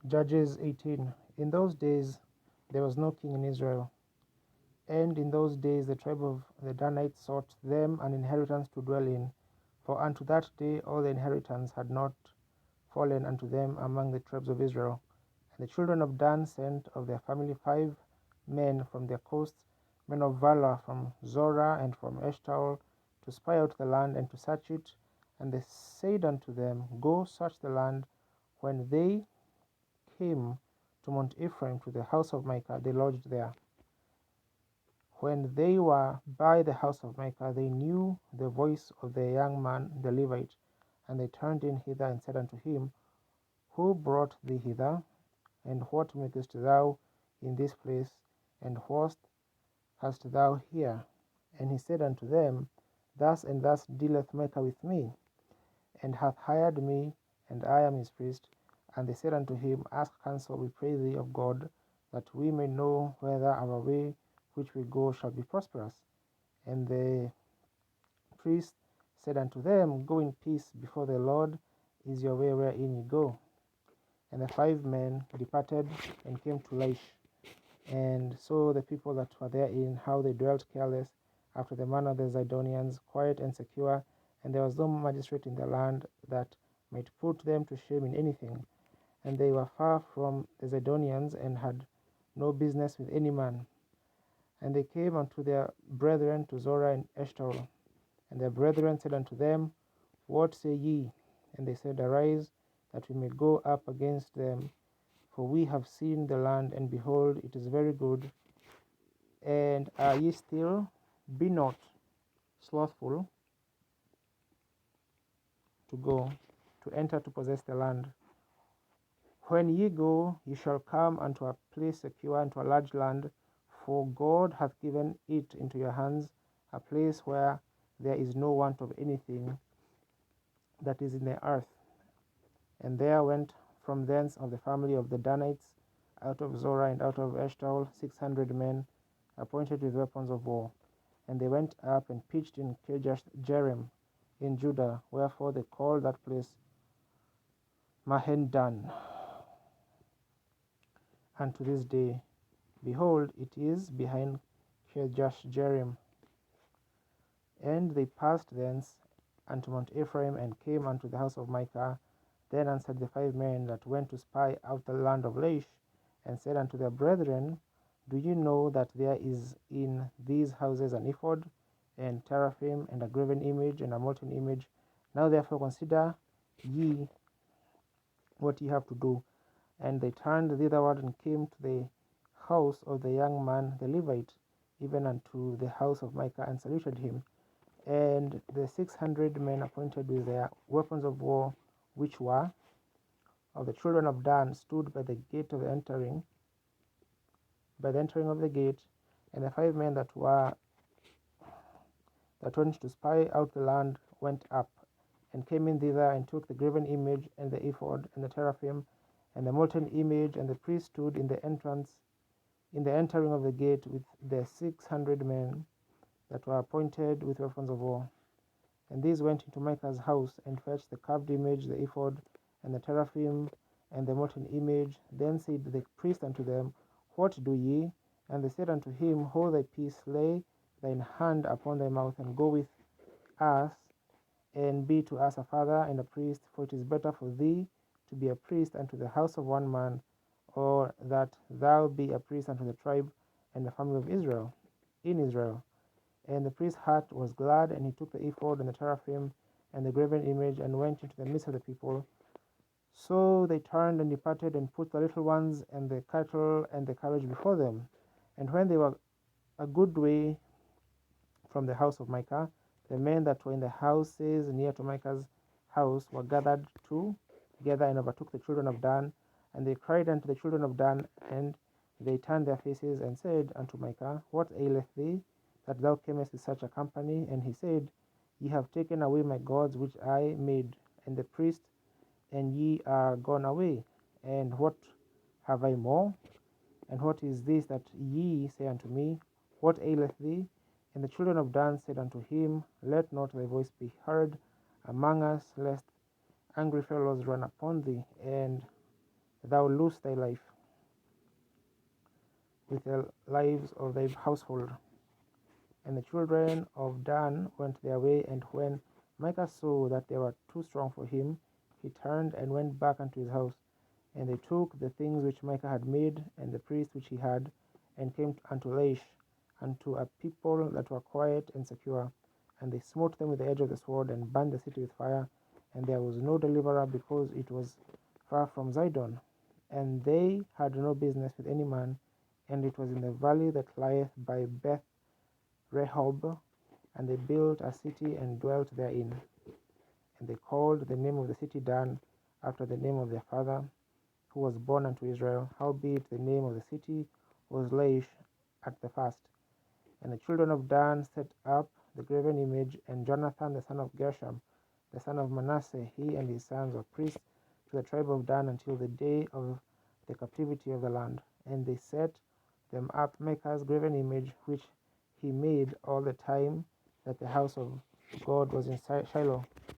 Judges 18. In those days there was no king in Israel, and in those days the tribe of the Danites sought them an inheritance to dwell in, for unto that day all the inheritance had not fallen unto them among the tribes of Israel. And the children of Dan sent of their family 5 men from their coasts, men of valor from Zorah and from Eshtaol, to spy out the land and to search it. And they said unto them, Go search the land. When they came to Mount Ephraim, to the house of Micah, they lodged there. When they were by the house of Micah, they knew the voice of the young man, the Levite, and they turned in hither and said unto him, Who brought thee hither? And what makest thou in this place? And what hast thou here? And he said unto them, Thus and thus dealeth Micah with me, and hath hired me, and I am his priest. And they said unto him, Ask counsel, we pray thee, of God, that we may know whether our way which we go shall be prosperous. And the priest said unto them, Go in peace before the Lord is your way wherein ye go. And the 5 men departed and came to Laish, and saw the people that were therein, how they dwelt careless, after the manner of the Zidonians, quiet and secure, and there was no magistrate in the land that might put them to shame in anything. And they were far from the Zidonians, and had no business with any man. And they came unto their brethren to Zorah and Eshtaol. And their brethren said unto them, What say ye? And they said, Arise, that we may go up against them. For we have seen the land, and behold, it is very good. And are ye still? Be not slothful to go, to enter to possess the land. When ye go, ye shall come unto a place secure, unto a large land, for God hath given it into your hands, a place where there is no want of anything that is in the earth. And there went from thence of the family of the Danites, out of Zorah and out of Eshtaol, 600 men, appointed with weapons of war. And they went up and pitched in KJV in Judah, wherefore they called that place Mahendan unto this day. Behold, it is behind Kirjath-jearim. And they passed thence unto Mount Ephraim, and came unto the house of Micah. Then answered the 5 men that went to spy out the land of Laish, and said unto their brethren, Do you know that there is in these houses an ephod, and teraphim, and a graven image, and a molten image? Now therefore consider ye what ye have to do. And they turned thitherward, and came to the house of the young man the Levite, even unto the house of Micah, and saluted him. And the 600 men appointed with their weapons of war, which were of the children of Dan, stood by the gate of the entering, by the entering of the gate. And the 5 men that went to spy out the land went up, and came in thither, and took the graven image, and the ephod, and the teraphim, and the molten image. And the priest stood in the entering of the gate, with the 600 men that were appointed with weapons of war. And these went into Micah's house, and fetched the carved image, the ephod, and the teraphim, and the molten image. Then said the priest unto them, What do ye? And they said unto him, Hold thy peace, lay thine hand upon thy mouth, and go with us, and be to us a father and a priest. For it is better for thee to be a priest unto the house of one man, or that thou be a priest unto the tribe and the family of Israel, in Israel. And the priest's heart was glad, and he took the ephod and the teraphim and the graven image, and went into the midst of the people. So they turned and departed, and put the little ones and the cattle and the carriage before them. And when they were a good way from the house of Micah, the men that were in the houses near to Micah's house were gathered together, and overtook the children of Dan. And they cried unto the children of Dan, and they turned their faces, and said unto Micah, What aileth thee, that thou camest with such a company? And he said, Ye have taken away my gods which I made, and the priest, and ye are gone away. And what have I more? And what is this that ye say unto me, What aileth thee? And the children of Dan said unto him, Let not thy voice be heard among us, lest angry fellows run upon thee. And thou lose thy life with the lives of thy household. And the children of Dan went their way, and when Micah saw that they were too strong for him, he turned and went back unto his house. And they took the things which Micah had made, and the priest which he had, and came unto Laish, unto a people that were quiet and secure. And they smote them with the edge of the sword, and burned the city with fire. And there was no deliverer, because it was far from Zidon. And they had no business with any man, and it was in the valley that lieth by Beth Rehob. And they built a city and dwelt therein. And they called the name of the city Dan, after the name of their father, who was born unto Israel. Howbeit the name of the city was Laish at the first. And the children of Dan set up the graven image, and Jonathan the son of Gershom, the son of Manasseh, he and his sons were priests to the tribe of Dan until the day of the captivity of the land. And they set them up Micah's graven image, which he made all the time that the house of God was in Shiloh.